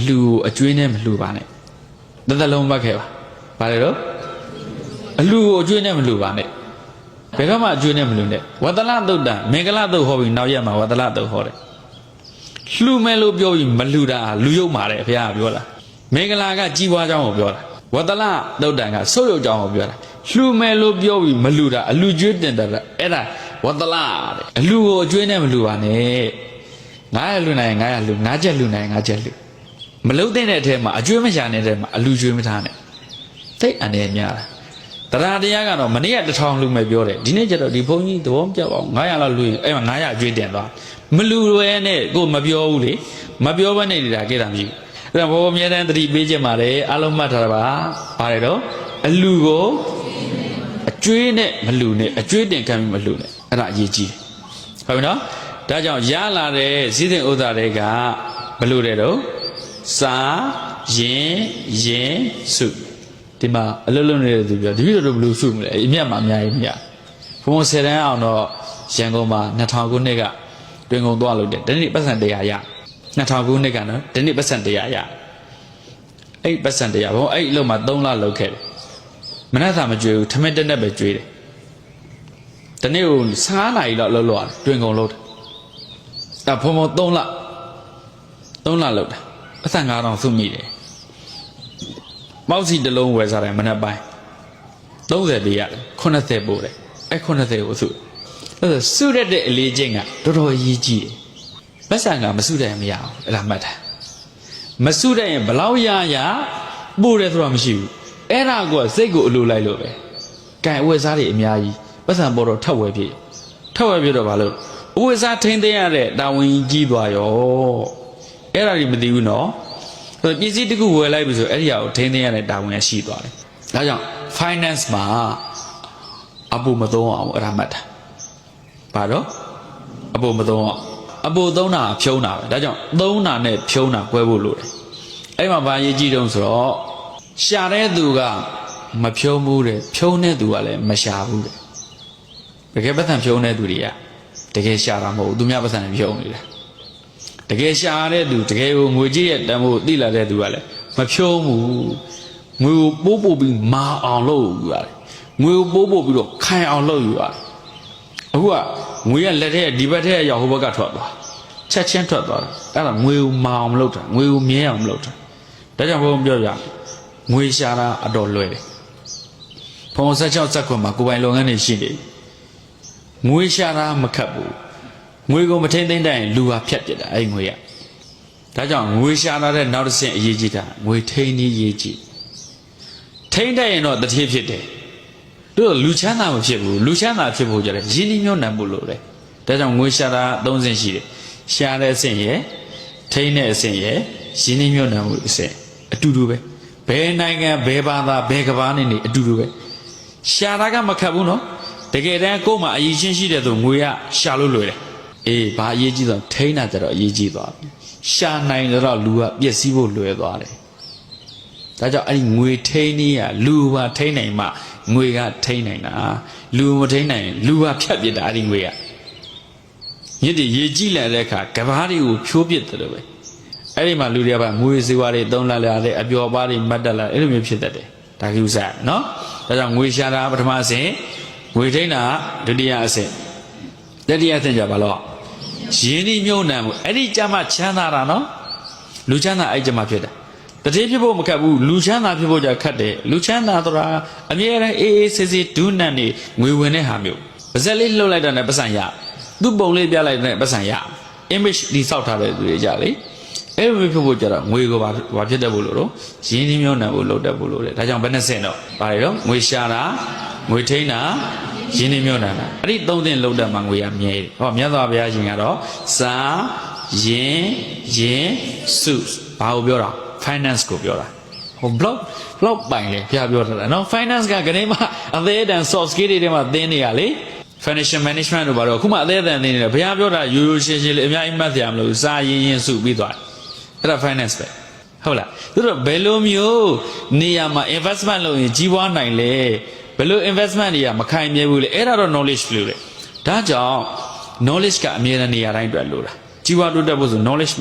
လူအကျွေးနဲ့မလှူပါနဲ့တသက်လုံးမှတ်ခဲ့ပါဘာလဲတော့အလူကိုအကျွေးနဲ့မလှူပါနဲ့ဘယ်တော့မှအကျွေးနဲ့မလှူနဲ့ဝတ္တလသုတ်တံမင်္ဂလာသုတ်ဟောပြီးနောက်ရက်မှာဝတ္တလသုတ်ဟောတယ်လှူမယ်လို့ပြောပြီးမလှူတာလူယုတ်မာတယ်ဘုရားကပြောတာမင်္ဂလာကကြီးပွားကြောင်းကိုပြောတာဝတ္တလသုတ်တံကဆုတ်ယုတ်ကြောင်းကိုပြောတာလှူမယ်လို့ပြောပြီးမလှူတာအလူကျွေးတင်တယ်အဲ့ဒါဝတ္တလတဲ့အလူကိုအကျွေးနဲ့မလှူပါနဲ့900လှူနိုင်900လှူ9ချက်လှူနိုင်9ချက်လှူမလုံးတဲ့အထဲမှာအကျွေးမရှာနေတဲ့မှာအလူကျွေးမထားနဲ့သိအနေများတာတရားတရားကတော့မနေ့က1000လှူမယ်ပြောတယ်ဒီနေ့ကျတော့ဒီဘုန်းကြီးသဘောမကျပါဘူး900လောက်လှူရင်အဲ့မှာ900အကျွေးတင်သွားမလှူရဲနဲ့ကိုမပြောဘူးလေမပြောဘဲနေတာကိတာမရှိဘူးအဲ့ဒါဘောအမြဲတမ်းသတိပေးခြင်းပါတယ်အလုံးမှတ်ထားတာပါပါတယ်တော့အလူကိုအကျွေးနဲ့မလှူနဲ့အကျွေးတင်ခံပြီးမလှူနဲ့အဲ့ဒါအရေးကြီးတယ်ဟုတ်ပြီနော်ဒါကြောင့်ရလာတဲ့ဇိသင်ဥစ္စာတွေကဘလို့တဲ့တော့စာရင်စုဒီမှာအလုံးလုံးနေတဲ့သူပြောဒီလိုတော့ဘလို့စုမလဲအမြတ်မှာအများကြီးမြတ်ဘုံ10တန်းအောင်တော့ရန်ကုန်မှာ2000ခုနှစ်ကတွင်ကုန်သွားလို့တဲ့ဒီနေ့ပတ်စံ100ရ2000ခုနှစ်ကနော်ဒီနေ့ပတ်စံ100ရအဲ့ပတ်စံ100ဘုံအဲ့အလုံးမှာ3လလောက်ခဲ့တယ်မနက်စာမကြွေဘူးထမင်းတက်နဲ့ပဲကြွေတယ်ဒီနေ့ကို15နာရီလောက်လှုပ်လို့တွင်ကုန်လို့အဲ့ဘုံ3လလောက်တာပတ်စံ9000စုမိတယ်မောက်စီတစ်လုံးဝယ်စားတယ်မနက်ပိုင်း30ပေးရတယ်80ပို့တယ်အဲ့80ကိုစုအဲ့ဒါစုရက်တဲ့အလေးချင်းကတော်တော်အရေးကြီးတယ်ပတ်စံကမစုတဲ့မရအောင်အဲ့ဒါမှတ်တာမစုတဲ့ရင်ဘလောက်ရပို့တယ်ဆိုတာမရှိဘူးအဲ့ဒါကစိတ်ကိုအလိုလိုက်လို့ပဲကံအဝတ်စားတွေအများကြီးပတ်စံပေါ်တော့ထပ်ဝယ်ဖြစ်တော့ဘာလို့အဝတ်စားထိန်းသိမ်းရတဲ့တာဝန်ကြီးသွားရောအဲ့ဒါကြီးမသိဘူးနော်ပစ္စည်းတစ်ခုဝယ်လိုက်ပြီဆိုအဲ့ဒီဟာကိုထိန်းသိမ်းရတဲ့တာဝန်ရှိသွားတယ်ဒါကြောင့် finance မှာအပူမသုံးအောင်အဲ့ဒါမှတ်တာဘာတော့အပူမသုံးအောင်အပူသုံးတာဖြုံးတာပဲဒါကြောင့်သုံးတာနဲ့ဖြုံးတာကွဲဖို့လိုတယ်အဲ့မှာဘာရေးကြည့်တုံးဆိုတော့ရှာတဲ့သူကမဖြုံးဘူးတဲ့ဖြုံးတဲ့သူကလည်းမရှာဘူးတဲ့တကယ်ပတ်စံဖြုံးတဲ့သူတွေကတကယ်ရှာတာမဟုတ်ဘူးသူများပတ်စံနဲ့ဖြုံးနေတာတကယ်ရှာတဲ့သူတကယ်ကိုငွေကြီးရဲ့တန်ဖိုးသိလာတဲ့သူကလည်းမဖြုံးဘူးငွေကိုပိုးပြီးမာအောင်လုပ်ယူရတယ်ငွေကိုပိုးပြီးတော့ခိုင်အောင်လုပ်ယူရတယ်အခုကငွေကလက်ထဲဒီဘက်ထဲရောက်ဟိုဘက်ကထွက်သွားချက်ချင်းထွက်သွားတယ်အဲ့ဒါငွေကိုမာအောင်မလုပ်တာငွေကိုမြဲအောင်မလုပ်တာဒါကြောင့်ဘုန်းပြောပြငွေရှာတာအတော်လွယ်တယ်ဘုံ16စက္ကွန်းမှာကိုယ်ပိုင်လုပ်ငန်းတွေရှိတယ်ငွေရှာတာမခက်ဘူးငွေကိုမထိန်သိမ့်တဲ့လူဟာဖြတ်ပြစ်တာအဲ့ငွေကဒါကြောင့်ငွေရှာတာတဲ့နောက်တစ်ဆင့်အရေးကြီးတာငွေထိန်ကြီးရေးကြည့်ထိန်တဲ့ရင်တော့တတိဖြစ်တယ်တို့လူချမ်းသာမဖြစ်ဘူးလူချမ်းသာဖြစ်ဖို့ကြတယ်ရင်းနှီးမြှုပ်နှံမှုလို့လေဒါကြောင့်ငွေရှာတာ3ဆင့်ရှိတယ်ရှာတဲ့အဆင့်ရယ်ထိန်တဲ့အဆင့်ရယ်ရင်းနှီးမြှုပ်နှံမှုအဆင့်အတူတူပဲဘယ်နိုင်ငံဘယ်ဘာသာဘယ်ကဘာနဲ့နေအတူတူပဲရှာတာကမခက်ဘူးနော်တကယ်တမ်းကိုယ်မှာအရေးချင်းရှိတဲ့ဆိုငွေကရှာလို့လွယ်တယ်အေးဘာအရေးကြီးဆိုထိန်းတာကြတော့အရေးကြီးသွားပြီရှာနိုင်တော့လူကပျက်စီးဖို့လွယ်သွားတယ်ဒါကြောင့်အဲ့ဒီငွေထိန်းနည်းကလူပါထိန်းနိုင်မှငွေကထိန်းနိုင်တာလူမထိန်းနိုင်လူကဖြတ်ပြစ်တာအဲ့ဒီငွေကညစ်တွေရေကြီးလာတဲ့အခါကဘာတွေကိုဖြိုးပစ်တယ်လို့ပဲအဲ့ဒီမှာလူတွေကငွေစည်းဝါးတွေသုံးလာတဲ့အပျော်ပါးတွေမတ်တက်လာအဲ့လိုမျိုးဖြစ်တတ်တယ်ဒါကိစ္စနော်ဒါကြောင့်ငွေရှာတာပထမအဆင့်ငွေထိန်းတာဒုတိယအဆင့်တတိယအဆင့်ကြပါလို့ရင်းနှီးမြှုပ်နှံမှုအဲ့ဒီကြမှာချမ်းသာတာနော်လူချမ်းသာအဲ့ကြမှာဖြစ်တယ်တတိဖြစ်ဖို့မခက်ဘူးလူချမ်းသာဖြစ်ဖို့ကြခက်တယ်လူချမ်းသာဆိုတာအမြဲတမ်းအေးအေးဆေးဆေးဒုနံနေငွေဝင်တဲ့ဟာမျိုးပါဇက်လေးလှုပ်လိုက်တာနဲ့ပတ်စံရသူ့ပုံလေးပြလိုက်တဲ့ပတ်စံရ image ဒီစောက်ထားတဲ့သူတွေကြလေအဲ့လိုဖြစ်ဖို့ကြတော့ငွေကိုဘာဖြစ်တတ်ဖို့လို့ရင်းနှီးမြှုပ်နှံဖို့လုပ်တတ်ဖို့လို့လေဒါကြောင့်ဘယ်နှဆင့်တော့ဘာတွေတော့ငွေရှာတာငွေထိန်းတာရင်းနှီးမြှုပ်နှံတာအဲ့ဒီ3ဆင့်လုပ်တတ်မှငွေရမြဲတယ်ဟောမြတ်စွာဘုရားရှင်ကတော့စာရင်စုဘာကိုပြောတာ finance ကိုပြောတာဟို blog ပိုင်လေဘုရားပြောထားတာနော် finance ကကနေမှအသေးအတန် soft skill တွေထဲမှာသင်နေရလေ financial management တို့ဘာလို့အခုမှအသေးအတန်သင်နေတယ်ဘုရားပြောတာရိုးရိုးရှင်းရှင်းလေးအများကြီးမှတ်စရာမလိုစာရင်စုပြီးသွားတယ်အဲ့ဒါ finance ပဲဟုတ်လားသူတို့ဘယ်လိုမျိုးနေရာမှာ investment လုပ်ရင်ကြီးပွားနိုင်လဲဘယ်လို investment တွေကမခိုင်မြဲဘူးလေအဲ့ဒါတော့ knowledge လို့လေဒါကြောင့် knowledge ကအမြဲတမ်းနေရာတိုင်းအတွက်လိုတာကြီးပွားတိုးတက်ဖို့ဆို knowledge